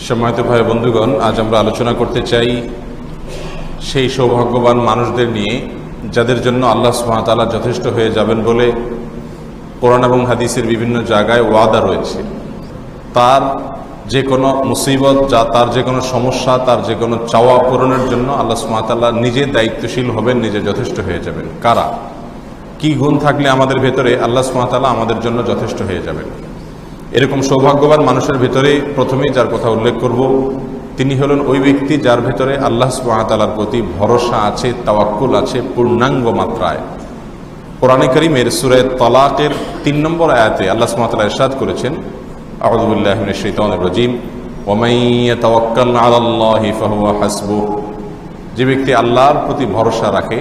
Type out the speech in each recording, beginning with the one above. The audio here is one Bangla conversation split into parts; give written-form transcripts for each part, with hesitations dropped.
সম্মানিত ভাই বন্ধুগণ, আজ আমরা আলোচনা করতে চাই সেই সৌভাগ্যবান মানুষদের নিয়ে যাদের জন্য আল্লাহ সুবহানাহু ওয়া তাআলা যথেষ্ট হয়ে যাবেন বলে কোরআন এবং হাদিসের বিভিন্ন জায়গায় ওয়াদা রয়েছে। তার যে কোনো মুসিবত, তার যে কোনো সমস্যা, তার যে কোনো চাওয়া পূরণের জন্য আল্লাহ সুবহানাহু ওয়া তাআলা নিজে দায়িত্বশীল হবেন, নিজে যথেষ্ট হয়ে যাবেন। কারা, কি গুণ থাকলে আমাদের ভেতরে আল্লাহ সুবহানাহু ওয়া তাআলা আমাদের জন্য যথেষ্ট হয়ে যাবেন? এরকম সৌভাগ্যবান মানুষের ভিতরে প্রথমেই যার কথা উল্লেখ করব, তিনি হলেন ওই ব্যক্তি যার ভেতরে আল্লাহ সুবহানাহু ওয়া তাআলার প্রতি ভরসা আছে, তাওয়াক্কুল আছে পূর্ণাঙ্গ মাত্রায়। কোরআনে কারীমের সূরা তালাকের ৩ নম্বর আয়াতে আল্লাহ সুবহানাহু ওয়া তাআলা ইরশাদ করেছেন, আউযু বিল্লাহি মিনাশ শাইতানির রাজীম, ওয়া মান ইয়াতাওয়াক্কাল আলাল্লাহি ফাহুয়া হাসবুহ। যে ব্যক্তি আল্লাহর প্রতি ভরসা রাখে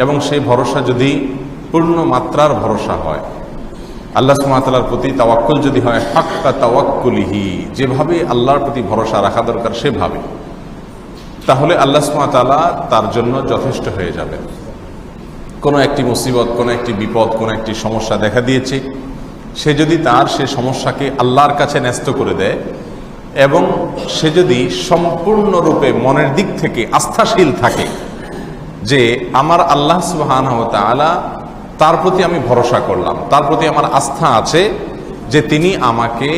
এবং সেই ভরসা যদি পূর্ণ মাত্রার ভরসা হয়, আল্লাহ সুবহানাহু ওয়া তাআলার প্রতি তাওয়াক্কুল যদি হয় হাক্কা তাওয়াক্কুলিহি, যেভাবে আল্লাহর প্রতি ভরসা রাখা দরকার সেভাবে, তাহলে আল্লাহ সুবহানাহু ওয়া তাআলা তার জন্য যথেষ্ট হয়ে যাবেন। কোনো একটি মুসিবত, কোনো একটি বিপদ, কোনো একটি সমস্যা দেখা দিয়েছে, সে যদি তার সে সমস্যাকে আল্লাহর কাছে ন্যস্ত করে দেয় এবং সে যদি সম্পূর্ণরূপে মনের দিক থেকে আস্থাশীল থাকে যে আমার আল্লাহ সুবহানাহু ওয়া তাআলা, তার প্রতি আমি ভরসা করলাম, তার প্রতি আমার আস্থা আছে যে তিনি আমাকে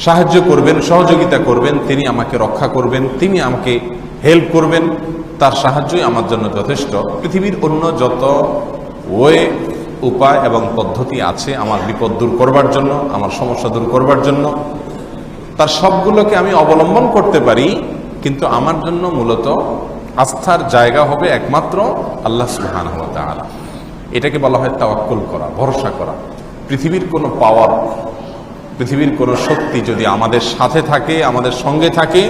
সাহায্য করবেন, সহযোগিতা করবেন, তিনি আমাকে রক্ষা করবেন, তিনি আমাকে হেল্প করবেন, তার সাহায্যই আমার জন্য যথেষ্ট। পৃথিবীর অন্য যত উপায় এবং পদ্ধতি আছে আমার বিপদ দূর করবার জন্য, আমার সমস্যা দূর করবার জন্য, তার সবগুলোকে আমি অবলম্বন করতে পারি, কিন্তু আমার জন্য মূলত আস্থার জায়গা হবে একমাত্র আল্লাহ সুবহানাহু ওয়া তাআলা। এটাকে বলা হয় তাওয়াক্কুল করা, ভরসা করা। পৃথিবীর কোনো পাওয়ার, পৃথিবীর কোনো শক্তি যদি আমাদের সাথে থাকে, আমাদের সঙ্গে থাকে,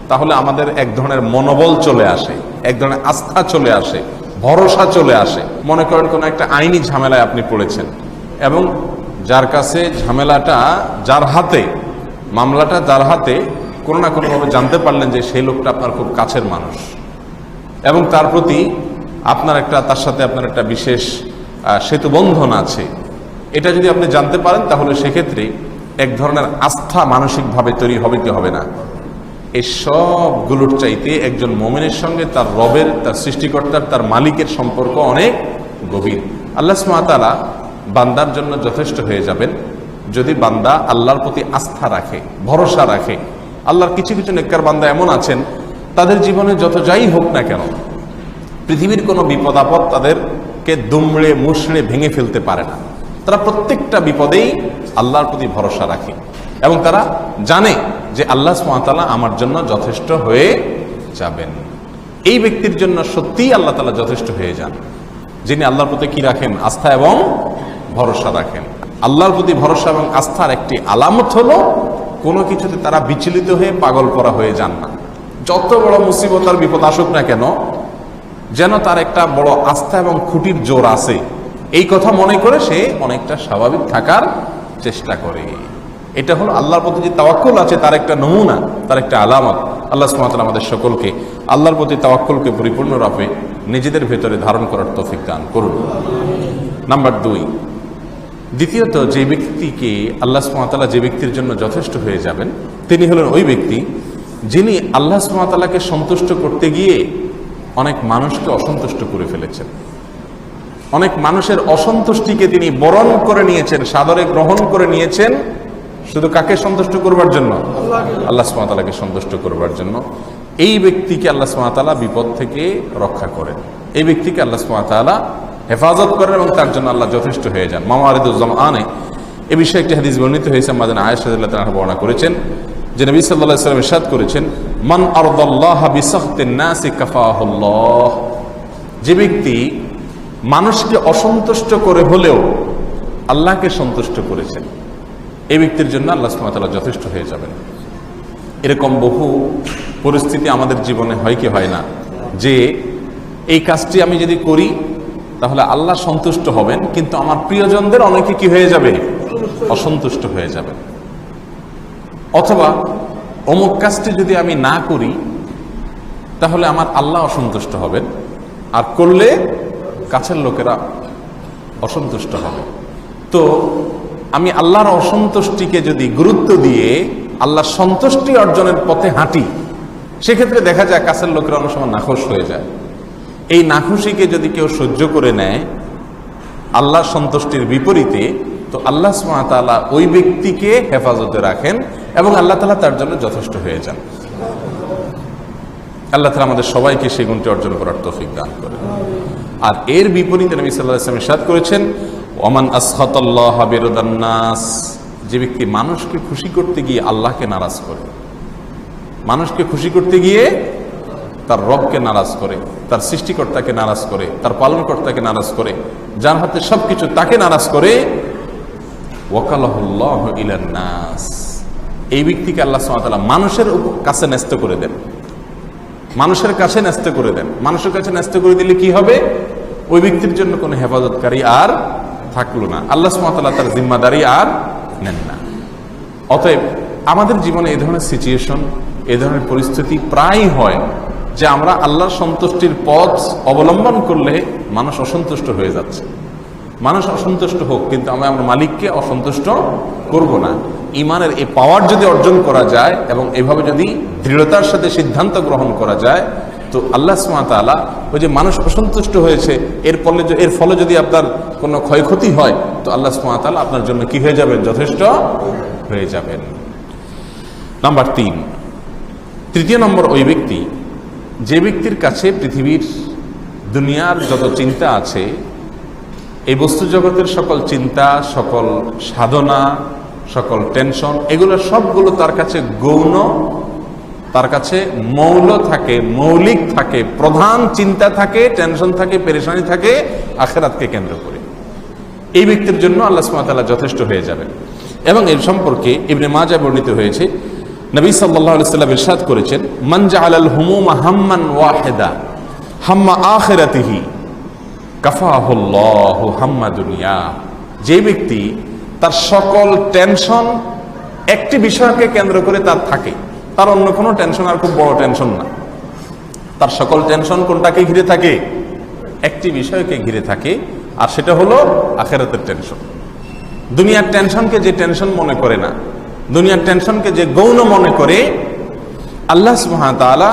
তাহলে আমাদের এক ধরনের মনোবল চলে আসে, এক ধরনের আস্থা চলে আসে, ভরসা চলে আসে। মনে করেন কোনো একটা আইনি ঝামেলায় আপনি পড়েছেন এবং যার কাছে ঝামেলাটা, যার হাতে মামলাটা, যার হাতে, কোনো না কোনোভাবে জানতে পারলেন যে সেই লোকটা আপনার খুব কাছের মানুষ এবং তার প্রতি আপনার তার সাথে আপনার একটা বিশেষ সেতুবন্ধন আছে। এটা যদি আপনি জানতে পারেন তাহলে সেক্ষেত্রে এক ধরনের আস্থা মানসিকভাবে তৈরি হবে কি হবে না? এই সবগুলোর চাইতে একজন মুমিনের সঙ্গে তার রবের, তার সৃষ্টিকর্তার, তার মালিকের সম্পর্ক অনেক গভীর। আল্লাহ সুবহানাহু ওয়া তাআলা বান্দার জন্য যথেষ্ট হয়ে যাবেন যদি বান্দা আল্লাহর প্রতি আস্থা রাখে, ভরসা রাখে। আল্লাহর কিছু কিছু নেককার বান্দা এমন আছেন, তাদের জীবনে যত যাই হোক না কেন, পৃথিবীর কোনো বিপদ আপদ তাদেরকে দুমড়ে মুচড়ে ভেঙে ফেলতে পারে না। তারা প্রত্যেকটা বিপদেই আল্লাহর প্রতি ভরসা রাখে এবং তারা জানে যে আল্লাহ সুবহানাহু ওয়া তাআলা আমার জন্য যথেষ্ট হয়ে যাবেন। এই ব্যক্তির জন্য সত্যিই আল্লাহ তাআলা যথেষ্ট হয়ে যান, যিনি আল্লাহর প্রতি কি রাখেন? আস্থা এবং ভরসা রাখেন। আল্লাহর প্রতি ভরসা এবং আস্থার একটি আলামত হলো কোনো কিছুতে তারা বিচলিত হয়ে পাগল করা হয়ে যান না। যত বড় মুসিবত আর বিপদ আসুক না কেন, যেন তার একটা বড় আস্থা এবং খুঁটির জোর আছে, এই কথা মনে করে সে অনেকটা স্বাভাবিক থাকার চেষ্টা করে। এটা হলো আল্লাহর প্রতি যে তাওয়াক্কুল আছে তার একটা নমুনা, তার একটা আলামত। আল্লাহ সুবহানাহু ওয়া তাআলা আমাদের সকলকে আল্লাহর প্রতি তাওয়াক্কুলকে পরিপূর্ণরূপে নিজেদের ভেতরে ধারণ করার তৌফিক দান করুন। নাম্বার 2, দ্বিতীয়ত যে ব্যক্তিকে আল্লাহ সুবহানাহু ওয়া তাআলা যে ব্যক্তির জন্য যথেষ্ট হয়ে যাবেন, তিনি হলেন ওই ব্যক্তি যিনি আল্লাহ সুবহানাহু ওয়া তাআলাকে সন্তুষ্ট করতে গিয়ে অনেক মানুষকে অসন্তুষ্ট করে ফেলেছেন। অনেক মানুষের অসন্তুষ্টিকে তিনি বরণ করে নিয়েছেন, সাদরে গ্রহণ করে নিয়েছেন, শুধু কাকে সন্তুষ্ট করবার জন্য? আল্লাহ সুবহানাহু ওয়া তাআলাকে সন্তুষ্ট করবার জন্য। এই ব্যক্তিকে আল্লাহ সুবহানাহু ওয়া তাআলা বিপদ থেকে রক্ষা করেন, এই ব্যক্তিকে আল্লাহ সুবহানাহু ওয়া তাআলা হেফাজত করেন এবং তার জন্য আল্লাহ যথেষ্ট হয়ে যান। মাওয়ারিদুজ জামানে এ বিষয়ে একটি হাদিস বর্ণিত হয়েছে, মাদানী আয়েশা রাদিয়াল্লাহু তাআলা বর্ণনা করেছেন যে নবী সাল্লাল্লাহু আলাইহি ওয়াসাল্লাম ইরশাদ করেছেন, মান আরদাল্লাহা বিসাখতিন নাসি কাফাহুল্লাহ। যে ব্যক্তি মানুষকে অসন্তুষ্ট করে হলেও আল্লাহকে সন্তুষ্ট করেছেন, এই ব্যক্তির জন্য আল্লাহ সুবহানাহু ওয়া তাআলা যথেষ্ট হয়ে যাবেন। এরকম বহু পরিস্থিতি আমাদের জীবনে হয় কি হয় না, যে এই কাজটি আমি যদি করি তাহলে আল্লাহ সন্তুষ্ট হবেন, কিন্তু আমার প্রিয়জনদের অনেকে কি হয়ে যাবে? অসন্তুষ্ট হয়ে যাবে। অথবা অমুক কাজটি যদি আমি না করি তাহলে আমার আল্লাহ অসন্তুষ্ট হবেন, আর করলে কাছের লোকেরা অসন্তুষ্ট হবে। তো আমি আল্লাহর অসন্তুষ্টিকে যদি গুরুত্ব দিয়ে আল্লাহ সন্তুষ্টি অর্জনের পথে হাঁটি, সেক্ষেত্রে দেখা যায় কাছের লোকেরা অনেক সময় নাখোশ হয়ে যায়। এই নাখুশিকে যদি কেউ সহ্য করে নেয় আল্লাহর সন্তুষ্টির বিপরীতে, তো আল্লাহ সুবহানাহু ওয়া তাআলা ওই ব্যক্তিকে হেফাজতে রাখেন এবং আল্লাহ তাআলা তার জন্য যথেষ্ট হয়ে যান। আল্লাহ তাআলা আমাদের সবাইকে সেই গুণটি অর্জন করার তৌফিক দান করেন। আর এর বিপরীতে নবী সাল্লাল্লাহু আলাইহি ওয়াসাল্লাম ইরশাদ করেছেন, ওয়ামান আসখাতাল্লাহা বিরদান নাস, যে ব্যক্তি মানুষকে খুশি করতে গিয়ে আল্লাহকে নারাজ করে, মানুষকে খুশি করতে গিয়ে তার রবকে নারাজ করে, তার সৃষ্টিকর্তাকে নারাজ করে, তার পালনকর্তাকে নারাজ করে, যার হাতে সবকিছু তাকে নারাজ করে, ওয়াকালাহুল্লাহু ইলান নাস, এই ব্যক্তিকে আল্লাহ সুবহানাহু ওয়া তাআলা মানুষের কাছে ন্যস্ত করে দেন, মানুষের কাছে ন্যস্ত করে দেন। মানুষের কাছে ন্যস্ত করে দিলে কি হবে? ওই ব্যক্তির জন্য কোনো হেফাজতকারী আর থাকলো না, আল্লাহ সুবহানাহু ওয়া তাআলা তার জিম্মাদারি আর নেন না। অতএব আমাদের জীবনে এই ধরনের সিচুয়েশন, এই ধরনের পরিস্থিতি প্রায় হয় যে আমরা আল্লাহর সন্তুষ্টির পথ অবলম্বন করলে মানুষ অসন্তুষ্ট হয়ে যাচ্ছে। মানুষ অসন্তুষ্ট হোক, কিন্তু আমরা মালিককে অসন্তুষ্ট করব না। ইমানের এই পাওয়ার যদি অর্জন করা যায় এবং এভাবে যদি দৃঢ়তার সাথে সিদ্ধান্ত গ্রহণ করা যায়, তো আল্লাহ সুবহানাহু ওয়া তাআলা ওই যে মানুষ অসন্তুষ্ট হয়েছে এর ফলে যদি আপনার কোনো ক্ষয়ক্ষতি হয়, তো আল্লাহ সুবহানাহু ওয়া তাআলা আপনার জন্য কি হয়ে যাবেন? যথেষ্ট হয়ে যাবেন। নাম্বার 3, তৃতীয় নম্বর ওই ব্যক্তি যে ব্যক্তির কাছে পৃথিবীর দুনিয়ার যত চিন্তা আছে, এই বস্তু জগতের সকল চিন্তা, সকল সাধনা, সকল টেনশন, এগুলো সবগুলো তার কাছে গৌণ, তার কাছে মৌল থাকে, মৌলিক থাকে, প্রধান চিন্তা থাকে, টেনশন থাকে, পেরেশানি থাকে আখিরাতকে কেন্দ্র করে। এই ব্যক্তির জন্য আল্লাহ সুবহানাহু ওয়া তাআলা যথেষ্ট হয়ে যাবেন। এবং এর সম্পর্কে ইবনে মাজাহ বর্ণিত হয়েছে, নবী সাল্লাল্লাহু আলাইহি ওয়াসাল্লাম ইরশাদ করেছেন, মান জাআলাল হুমুমা হাম্মান ওয়াহিদা হাম্মা আখিরাতিহি কাফাহুল্লাহু হাম্মা দুনিয়া, যে ব্যক্তি তার সকল টেনশন একটি বিষয়কে কেন্দ্র করে তার থাকে, তার অন্য কোনো টেনশন আর খুব বড় টেনশন না, তার সকল টেনশন কোনটাকে ঘিরে থাকে? একটি বিষয়কে ঘিরে থাকে, আর সেটা হলো আখিরাতের টেনশন। দুনিয়ার টেনশনকে যে টেনশন মনে করে না, দুনিয়ার টেনশনকে যে গৌণ মনে করে, আল্লাহ সুবহানাহু ওয়া তাআলা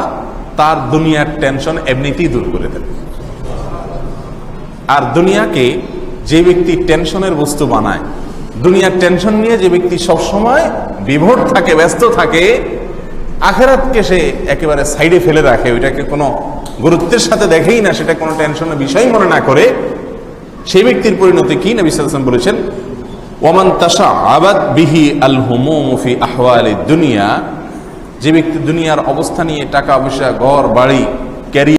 তার দুনিয়ার টেনশন এমনিতেই দূর করে দেন। আর দুনিয়াকে যে ব্যক্তি টেনশনের বস্তু বানায়, দুনিয়ার টেনশন নিয়ে যে ব্যক্তি সবসময় বিভোর থাকে, ব্যস্ত থাকে, আখিরাতকে সে একেবারে সাইডে ফেলে রাখে, ওইটাকে কোনো গুরুত্বের সাথে দেখেই না, সেটা কোনো টেনশনের বিষয় মনে না করে, সেই ব্যক্তির পরিণতি কি? নবী সাল্লাল্লাহু আলাইহি ওয়াসাল্লাম বলেছেন, ওয়ামান তাশাআবাত বিহি আল হুমুম ফি আহওয়ালিদ দুনিয়া, যে ব্যক্তি দুনিয়ার অবস্থা নিয়ে, টাকা পয়সা, ঘর বাড়ি, ক্যারিয়ার